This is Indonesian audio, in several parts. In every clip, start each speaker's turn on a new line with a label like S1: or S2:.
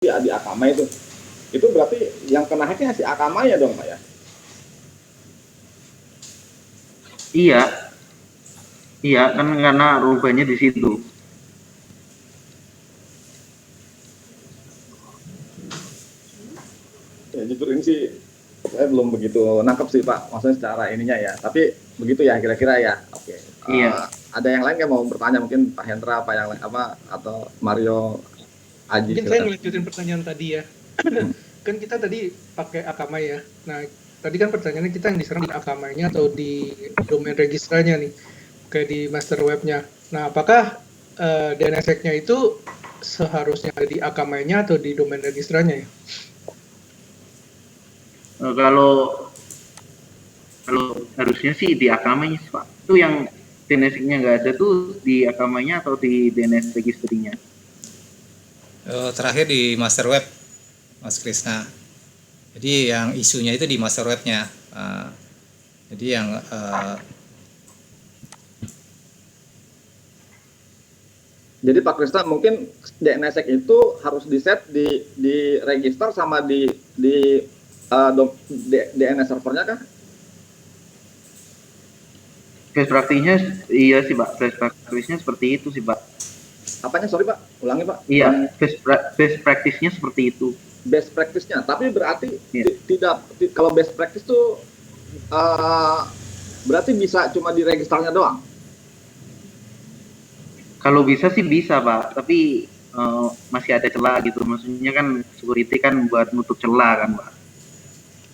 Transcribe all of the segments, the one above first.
S1: di Akamai itu berarti yang kena hacknya si Akamai ya dong Pak ya?
S2: Iya, iya kan karena rubahnya di situ.
S1: Ya jujur ini sih saya belum begitu nangkep sih Pak, maksudnya secara ininya ya. Tapi begitu ya kira-kira ya. Oke.
S2: Iya.
S1: Ada yang lain yang mau bertanya mungkin Pak Hendra apa yang lain apa atau Mario Aji
S3: Mungkin saya
S1: silakan.
S3: ngelanjutin pertanyaan tadi ya. Kan kita tadi pakai Akamai ya. Nah, tadi kan pertanyaannya kita yang diserang di Akamai-nya atau di domain registranya nih, kayak di master web-nya. Nah, apakah DNSSEC-nya itu seharusnya ada di Akamai-nya atau di domain registranya ya?
S2: Kalau harusnya sih di Akamai Pak. Itu yang DNS-nya nggak ada tuh di Akamai-nya atau di DNS registrinya?
S4: Terakhir di master web, Mas Krisna. Jadi yang isunya itu di master webnya. Jadi yang
S1: Jadi Pak Krisna mungkin DNSSEC itu harus di set di register sama di DNS servernya kah?
S2: Best practice-nya iya sih Pak, best practice-nya seperti itu sih Pak.
S1: Apanya sorry Pak, ulangi Pak.
S2: Iya, best practice-nya seperti itu.
S1: Best practice-nya, tapi berarti tidak kalau best practice tuh berarti bisa cuma di registernya doang.
S2: Kalau bisa sih bisa Pak, tapi masih ada celah gitu. Maksudnya kan security kan buat nutup celah kan Pak.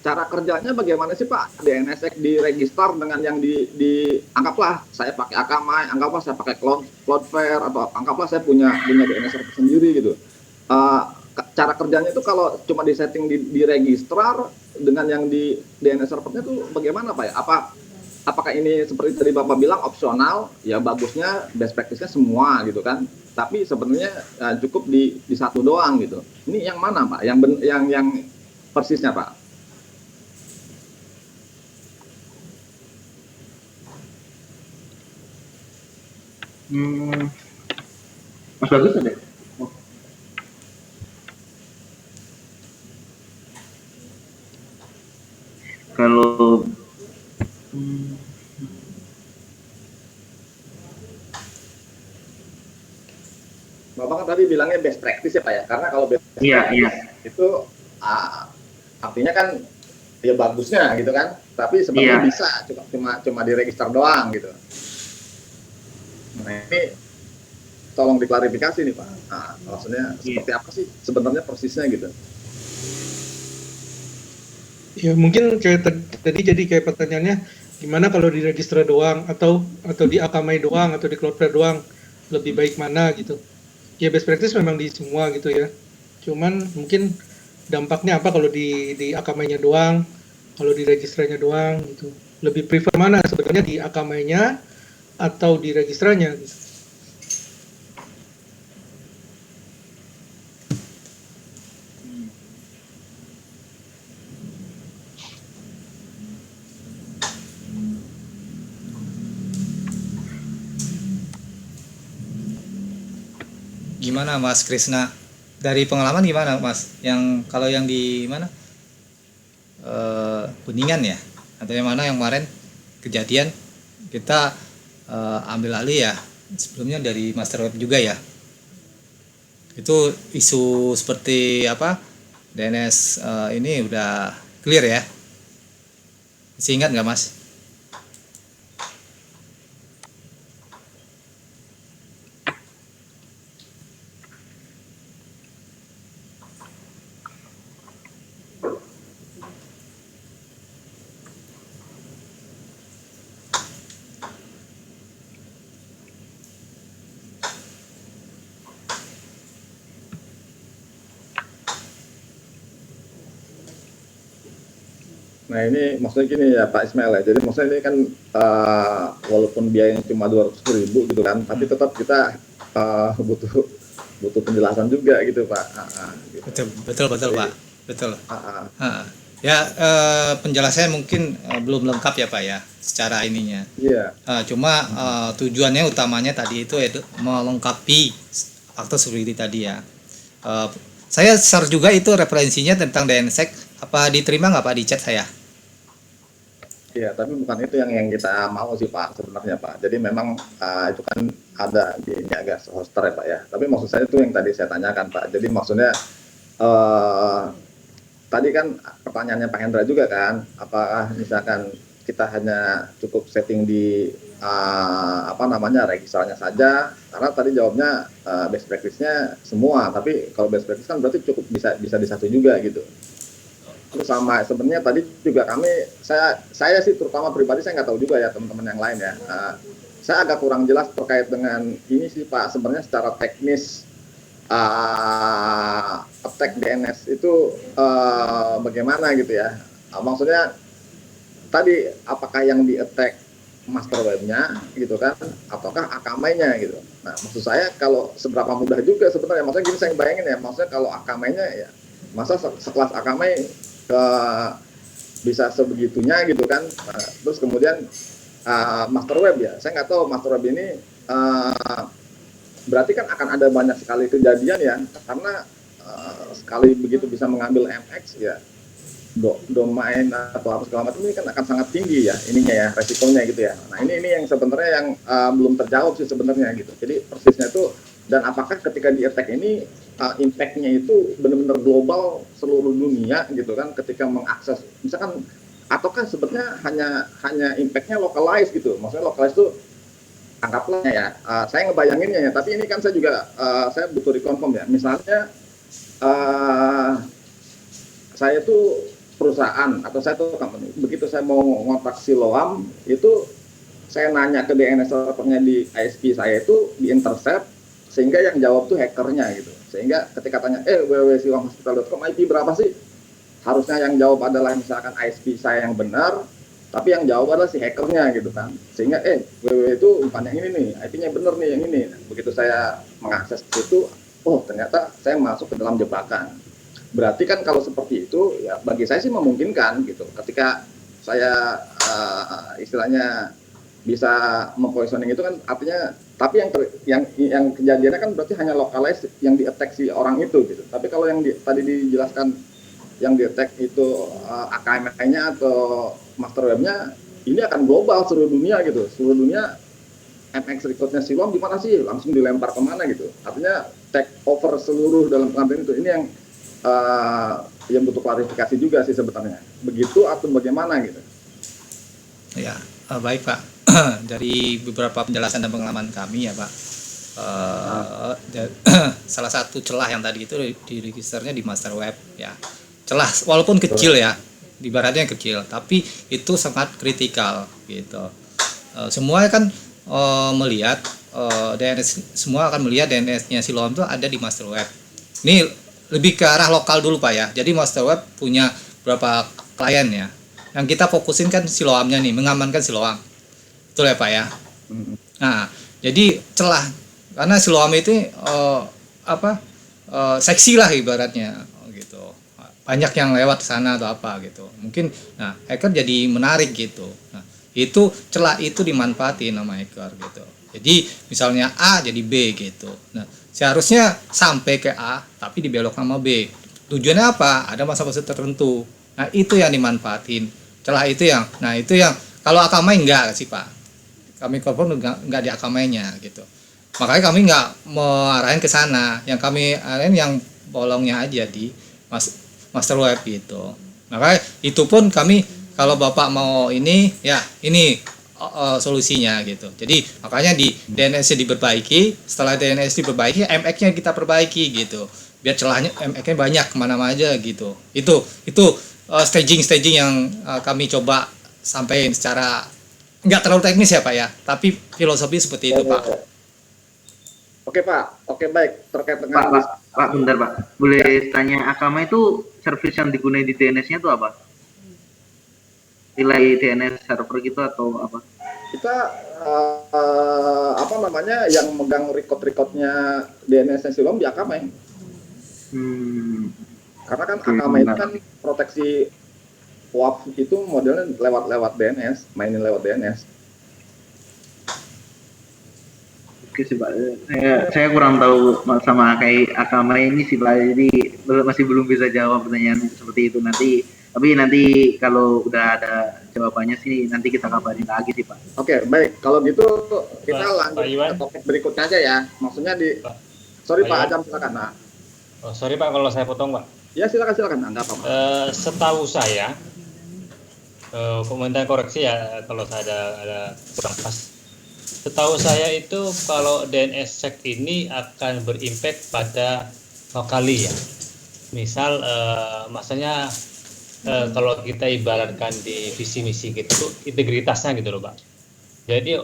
S1: Cara kerjanya bagaimana sih Pak? DNSSEC di register dengan yang di anggaplah saya pakai Akamai, anggaplah saya pakai Cloudflare atau anggaplah saya punya DNS server sendiri gitu. Cara kerjanya itu kalau cuma di setting di registrar dengan yang di DNS servernya itu bagaimana Pak ya? Apakah ini seperti tadi Bapak bilang opsional? Ya bagusnya best practice-nya semua gitu kan. Tapi sebenarnya cukup di satu doang gitu. Ini yang mana Pak? Yang persisnya Pak?
S2: Mas Bagus ada? Oh. Kalau
S1: Bapak kan tadi bilangnya best practice ya Pak ya, karena kalau best practice itu artinya kan ya bagusnya gitu kan, tapi sebenarnya bisa cuma di register doang gitu. Nah ini tolong diklarifikasi nih Pak. Nah, maksudnya seperti apa sih sebenarnya persisnya gitu?
S3: Ya mungkin kayak tadi jadi kayak pertanyaannya gimana kalau di register doang atau di Akamai doang atau di Cloudflare doang, lebih baik mana gitu. Ya best practice memang di semua gitu ya. Cuman mungkin dampaknya apa kalau di Akamai-nya doang, kalau di registranya doang gitu. Lebih prefer mana sebenarnya di Akamai-nya atau di registranya gitu.
S4: gimana Mas Krisna? Dari pengalaman gimana Mas? Yang kalau yang di mana? Kuningan ya? Atau yang mana yang kemarin kejadian kita ambil alih ya? Sebelumnya dari master web juga ya. Itu isu seperti apa? DNS ini udah clear ya? Masih ingat nggak Mas?
S1: Nah ini maksudnya gini ya Pak Ismail ya, jadi maksudnya ini kan walaupun biayanya cuma 200.000 gitu kan, tapi tetap kita butuh penjelasan juga gitu Pak.
S4: Gitu. Betul Pak, betul. Ya penjelasannya mungkin belum lengkap ya Pak ya, secara ininya.
S1: Iya.
S4: Cuma tujuannya utamanya tadi itu melengkapi faktor security tadi ya. Saya share juga itu referensinya tentang DNSSEC. Apa diterima nggak Pak di chat saya?
S1: Iya, tapi bukan itu yang kita mau sih Pak sebenarnya Pak. Jadi memang itu kan ada di ini agak hoster ya Pak ya. Tapi maksud saya itu yang tadi saya tanyakan Pak. Jadi maksudnya tadi kan pertanyaannya Pak Hendra juga kan, apakah misalkan kita hanya cukup setting di registranya saja, karena tadi jawabnya best practice-nya semua, tapi kalau best practice kan berarti cukup bisa di satu juga gitu. Terus sama sebenarnya tadi juga saya sih terutama pribadi saya nggak tahu juga ya teman-teman yang lain ya. Saya agak kurang jelas terkait dengan ini sih Pak, sebenarnya secara teknis attack DNS itu bagaimana gitu ya. Maksudnya tadi apakah yang di attack master webnya gitu kan, ataukah akamainya gitu. Nah maksud saya kalau seberapa mudah juga sebenarnya, maksudnya gini saya bayangin ya, maksudnya kalau akamainya ya masa sekelas akamai bisa sebegitunya gitu kan. Terus kemudian master web ya, saya nggak tahu master web ini berarti kan akan ada banyak sekali kejadian ya, karena sekali begitu bisa mengambil MX ya, domain atau apa segala macam ini kan akan sangat tinggi ya ininya ya, resikonya gitu ya. Nah ini yang sebenarnya yang belum terjawab sih sebenarnya gitu. Jadi persisnya itu, dan apakah ketika di attack ini impact-nya itu benar-benar global seluruh dunia gitu kan ketika mengakses misalkan, ataukah sebetulnya hanya impact-nya localized gitu. Maksudnya localized itu anggaplah ya, saya ngebayanginnya ya, tapi ini kan saya juga saya butuh reconfirm ya. Misalnya saya tuh perusahaan atau saya tuh company, begitu saya mau ngontak Siloam itu saya nanya ke DNS servernya di ISP saya itu di intercept, sehingga yang jawab tuh hackernya gitu. Sehingga ketika tanya www.siloamhospital.com IP berapa sih, harusnya yang jawab adalah misalkan ISP saya yang benar, tapi yang jawab adalah si hackernya gitu kan. Sehingga www itu bukan yang ini nih, IP-nya benar nih yang ini. Begitu saya mengakses itu, oh ternyata saya masuk ke dalam jebakan. Berarti kan kalau seperti itu ya bagi saya sih memungkinkan gitu. Ketika saya istilahnya bisa mempositioning itu kan artinya, tapi yang kejadiannya kan berarti hanya localized yang di attack si orang itu gitu. Tapi kalau yang tadi dijelaskan yang di attack itu AKM-nya atau master webnya, ini akan global seluruh dunia gitu. Seluruh dunia MX recordnya Siloam di mana sih, langsung dilempar kemana gitu. Artinya take over seluruh dalam konten itu. Ini yang butuh klarifikasi juga sih sebenarnya. Begitu atau bagaimana gitu.
S4: Ya, baik Pak. Dari beberapa penjelasan dan pengalaman kami ya Pak, salah satu celah yang tadi itu di registernya di master web ya, celah walaupun kecil ya, ibaratnya kecil, tapi itu sangat kritikal gitu. Semua kan melihat DNS, semua akan melihat DNS-nya Siloam itu ada di master web. Ini lebih ke arah lokal dulu Pak ya. Jadi master web punya berapa klien ya, yang kita fokusin kan Siloamnya nih, mengamankan Siloam. Betul ya Pak ya. Nah, jadi celah karena Siloam itu seksi lah ibaratnya gitu. Banyak yang lewat sana atau apa gitu. Mungkin nah hacker jadi menarik gitu. Nah, itu celah itu dimanfaatin sama hacker gitu. Jadi misalnya A jadi B gitu. Nah, seharusnya sampai ke A tapi dibelok sama B. Tujuannya apa? Ada masa-masa tertentu. Nah, itu yang dimanfaatin. Celah itu yang kalau Akamai enggak sih Pak. Kami confirm nggak di Akamainya gitu. Makanya kami nggak mengarahin ke sana. Yang kami arahin yang bolongnya aja di master web gitu. Makanya itu pun kami kalau Bapak mau ini ya ini solusinya gitu. Jadi makanya di DNS-nya diperbaiki. Setelah DNS diperbaiki, MX-nya kita perbaiki gitu. Biar celahnya MX-nya banyak kemana-mana aja gitu. Itu staging yang kami coba sampaikan secara nggak terlalu teknis ya Pak ya, tapi filosofi seperti itu Pak.
S1: Oke Pak, oke baik. Terkait dengan
S2: Pak, bentar Pak, boleh tanya Akamai itu service yang digunakan di DNS-nya itu apa? Nilai DNS server gitu atau apa?
S1: Kita yang megang record-recordnya DNS Siloam di Akamai. Karena kan Akamai itu kan proteksi WAF itu modelnya lewat DNS, mainin lewat DNS.
S2: Oke sih Pak, saya kurang tahu sama kayak Akamai ini sih Pak, jadi masih belum bisa jawab pertanyaan seperti itu nanti. Tapi nanti kalau udah ada jawabannya sih nanti kita kabarin lagi sih Pak.
S1: Oke, baik. Kalau gitu kita lanjut
S5: Pak Iwan.
S1: ke topik berikutnya aja ya. Maksudnya
S5: Pak-
S1: sorry
S5: Pak
S1: Pak
S5: Iwan.
S1: Ajam, silakan. Nah,
S5: Oh, sorry Pak kalau saya potong Pak.
S1: ya silakan. Nah, nggak apa-apa.
S5: Setahu saya, komentar koreksi ya kalau saya ada kurang pas. Setahu saya itu kalau DNSSEC ini akan berimpact pada lokali ya. Misal, maksudnya kalau kita ibaratkan di visi misi gitu, integritasnya gitu loh Pak. Jadi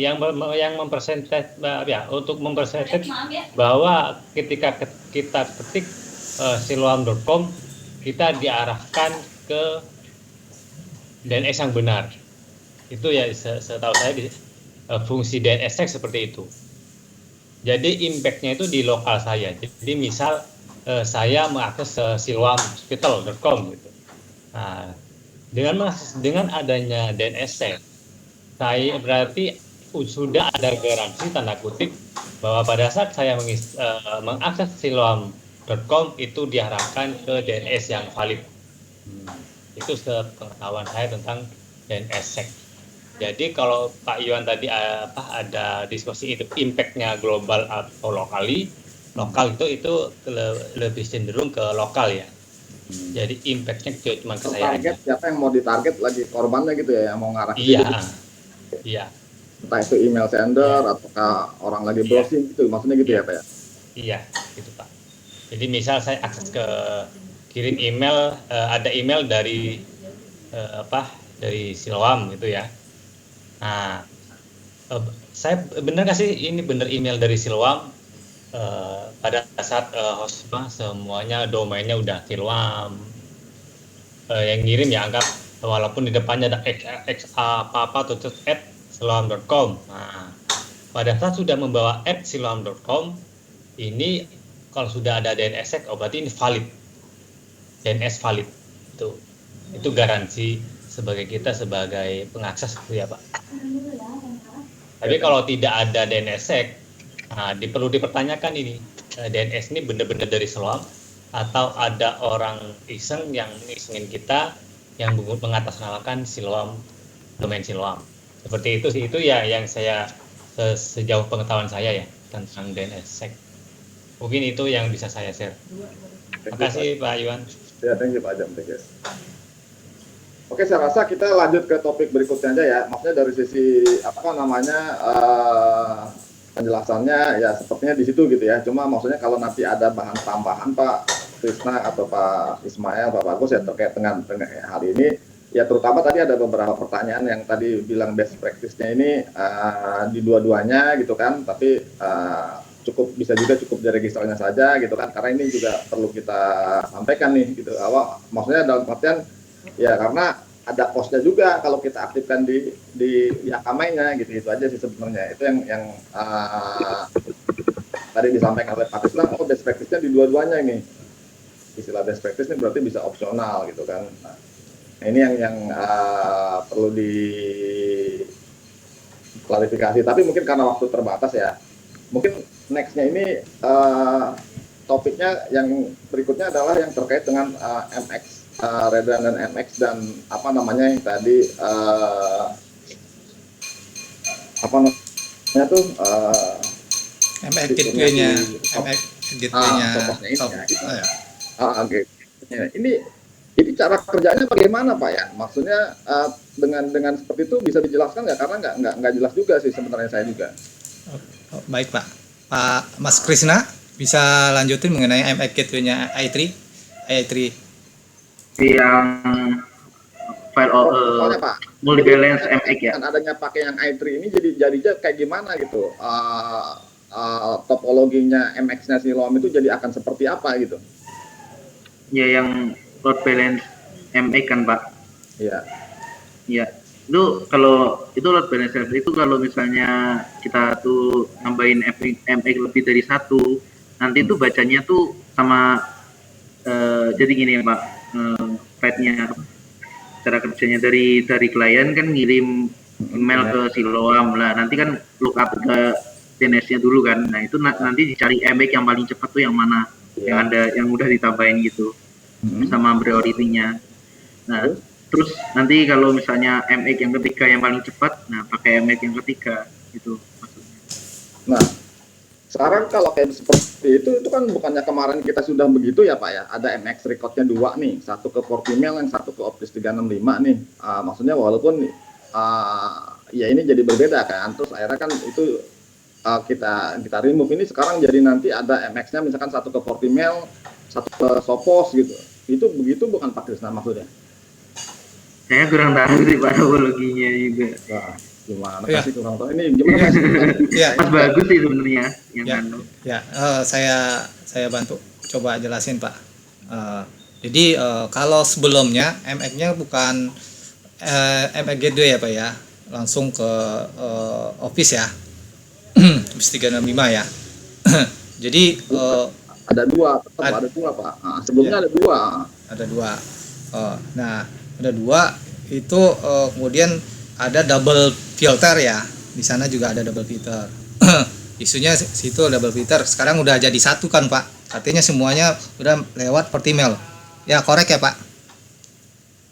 S5: yang mempersentet ya untuk mempersentet bahwa ketika kita ketik siloam.com kita diarahkan ke DNS yang benar. Itu ya setahu saya fungsi DNS seperti itu. Jadi impact-nya itu di lokal saya. Jadi misal saya mengakses siloamhospital.com gitu. Nah, dengan adanya DNS saya berarti sudah ada garansi tanda kutip bahwa pada saat saya mengakses siloam.com itu diarahkan ke DNS yang valid. Itu sepengetahuan saya tentang DNSSEC. Jadi kalau Pak Iwan tadi ada diskusi itu impact-nya global atau lokal itu lebih cenderung ke lokal ya. Jadi impact-nya cuma ke saya
S1: Target
S5: aja.
S1: siapa yang mau ditarget lagi korbannya gitu ya, yang mau ngarah ke
S5: Iya,
S1: situ.
S5: iya,
S1: Entah itu email sender ataukah orang lagi browsing gitu, maksudnya gitu ya Pak ya.
S5: iya, gitu Pak. Jadi misal saya akses ke kirim email, ada email dari dari Siloam gitu ya. Nah, saya benar nggak sih ini benar email dari Siloam? Pada saat host semuanya domainnya udah Siloam, yang ngirim ya anggap walaupun di depannya ada xa apa atau siloam.com. Nah, pada saat sudah membawa siloam.com ini kalau sudah ada DNS berarti ini valid, DNS valid itu garansi sebagai kita sebagai pengakses gitu ya Pak. Tapi kalau tidak ada DNS perlu dipertanyakan ini DNS ini benar-benar dari Siloam atau ada orang iseng yang isengin kita yang mengatasnamakan Siloam, domain Siloam. Seperti itu sih, itu ya yang saya sejauh pengetahuan saya ya tentang DNSSEC. Mungkin itu yang bisa saya share. Terima kasih Pak Iwan.
S1: Ya, thank you Pak Ajam. Thank you. Oke, saya rasa kita lanjut ke topik berikutnya aja ya. Maksudnya dari sisi penjelasannya ya sepertinya di situ gitu ya. Cuma maksudnya kalau nanti ada bahan tambahan Pak Krisna atau Pak Ismail, Pak Bagus ya terkait dengan hal ini, ya terutama tadi ada beberapa pertanyaan yang tadi bilang best practice-nya ini di dua-duanya gitu kan, tapi bisa juga cukup diregistrasinya saja gitu kan, karena ini juga perlu kita sampaikan nih gitu. Maksudnya dalam artian ya karena ada cost-nya juga kalau kita aktifkan di Akamai-nya gitu, itu aja sih sebenarnya. Itu yang tadi disampaikan oleh Pak Krisna, best practice-nya di dua-duanya ini. Istilah best practice ini berarti bisa opsional gitu kan. Nah, ini yang perlu diklarifikasi. Tapi mungkin karena waktu terbatas ya, mungkin next-nya ini topiknya yang berikutnya adalah yang terkait dengan MX. Redundant MX dan apa namanya yang tadi
S4: MX gateway-nya
S1: ini cara kerjanya bagaimana Pak ya? Maksudnya dengan seperti itu bisa dijelaskan nggak? Karena nggak jelas juga sih sebenarnya saya juga.
S4: Baik Pak. Pak Mas Krisna bisa lanjutin mengenai MX gateway-nya i3.
S2: Yang file
S1: Pak,
S2: multi-balance MX ya.
S1: Kan adanya pakai yang i3 ini jadi kayak gimana gitu? Topologinya MX-nya Siloam itu jadi akan seperti apa gitu?
S2: Ya yang load balance MX kan Pak.
S1: Iya.
S2: Ya. Itu kalau itu load balance itu kalau misalnya kita tuh nambahin MX lebih dari satu, nanti tuh bacanya tuh sama jadi gini ya Pak, file-nya cara kerjanya dari klien kan ngirim email ke Siloam lah, nanti kan lookup ke DNS-nya dulu kan. Nah itu nanti dicari MX yang paling cepat tuh yang mana, yang ada yang udah ditambahin gitu sama prioritinya. Nah terus nanti kalau misalnya MX yang ketiga yang paling cepat, nah pakai MX yang ketiga gitu maksudnya.
S1: Nah, sekarang kalau kayak seperti itu kan bukannya kemarin kita sudah begitu ya Pak ya, ada MX recordnya 2 nih, satu ke Portimel, yang satu ke Optis 365 nih. Maksudnya walaupun ya ini jadi berbeda kan, terus akhirnya kan itu kita remove. Ini sekarang jadi nanti ada MX-nya misalkan satu ke Portimel, satu ke Sopos gitu. Itu begitu bukan Pak Krisna maksudnya?
S2: Saya kurang tahu sih Pak topologinya juga.
S1: Nah, gimana
S3: Ya.
S1: sih kurang tahu ini gimana sih?
S4: Ya,
S2: Mas bagus sih sebenarnya yang
S4: Ya.
S2: anu.
S4: ya, saya bantu coba jelasin Pak. Jadi kalau sebelumnya MX-nya bukan MX Gateway ya Pak ya, langsung ke Office ya, Office 365 ya. Jadi
S1: Ada dua, tetap ada dua Pak. Nah, sebelumnya ada dua.
S4: ada dua. Nah, ada dua itu kemudian ada double filter ya. Di sana juga ada double filter. Isunya situ double filter. Sekarang udah jadi satu kan Pak. Artinya semuanya udah lewat Portimel. Ya korek ya Pak.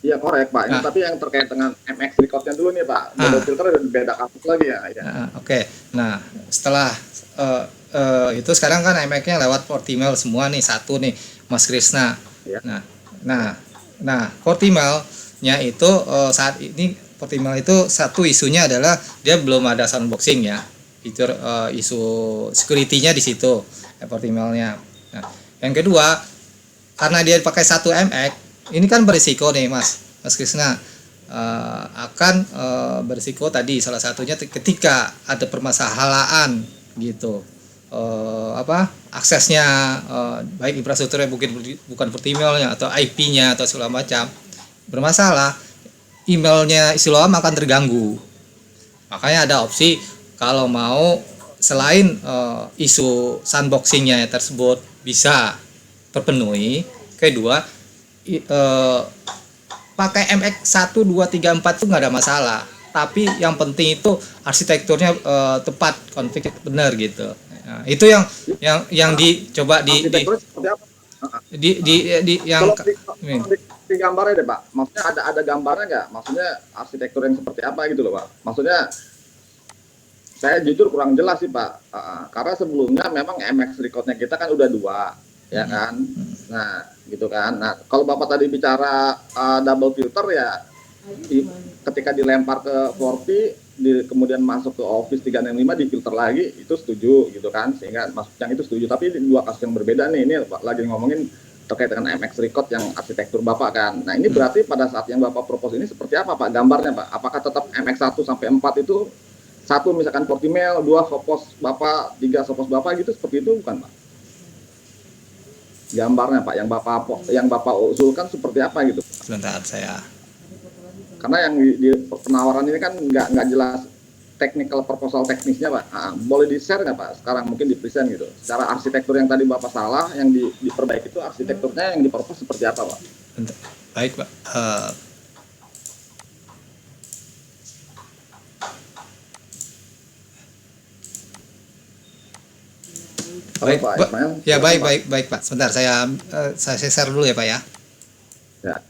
S1: Iya korek Pak. Ini
S4: Nah.
S1: tapi yang terkait dengan MX recordnya dulu nih Pak. Double filter ada beda kasus lagi ya. Ya.
S4: Oke. Nah, setelah itu sekarang kan MX-nya lewat Portimel semua nih, satu nih Mas Krisna.
S1: Ya.
S4: Nah, Portimel-nya itu saat ini Portimel itu satu isunya adalah dia belum ada sandboxing ya. Fitur isu security-nya di situ Portimel-nya. Nah, yang kedua, karena dia pakai satu MX, ini kan berisiko nih Mas Krisna. Akan berisiko tadi salah satunya ketika ada permasalahan gitu, aksesnya, baik infrastrukturnya mungkin bukan Portimelnya atau IP-nya atau segala macam bermasalah, emailnya Siloam akan terganggu. Makanya ada opsi kalau mau selain isu sandboxingnya tersebut bisa terpenuhi, kedua pakai MX 1, 2, 3, 4 itu nggak ada masalah, tapi yang penting itu arsitekturnya tepat, config benar gitu. Nah, itu yang dicoba
S1: Arsitekturnya seperti apa?
S4: yang
S1: Kalau di gambarnya deh Pak, maksudnya ada gambarnya nggak? Maksudnya arsitektur yang seperti apa gitu loh Pak? Maksudnya saya jujur kurang jelas sih Pak, karena sebelumnya memang MX recordnya kita kan udah 2, ya kan? Nah, gitu kan. Nah, kalau Bapak tadi bicara double filter ya, ketika dilempar ke Forti, kemudian masuk ke Office 365 difilter lagi, itu setuju gitu kan, sehingga masuk yang itu setuju. Tapi dua kasus yang berbeda nih, ini lagi ngomongin terkait dengan MX record yang arsitektur Bapak kan. Nah ini berarti pada saat yang Bapak propose ini seperti apa Pak gambarnya Pak? Apakah tetap MX 1 sampai 4 itu, 1 misalkan Portimel, 2 Sopos Bapak, 3 Sopos Bapak gitu, seperti itu bukan Pak? Gambarnya Pak, yang Bapak usulkan seperti apa gitu?
S4: sebentar saya.
S1: Karena yang di penawaran ini kan nggak jelas technical proposal teknisnya Pak. Boleh di-share nggak Pak? Sekarang mungkin di-present gitu. Secara arsitektur yang tadi Bapak salah, yang diperbaiki itu arsitekturnya yang dipropos seperti apa Pak?
S4: Bentar. Baik Pak.
S1: Pak Ismail?
S4: Ya baik Pak. Sebentar saya share dulu ya Pak ya.
S1: Ya.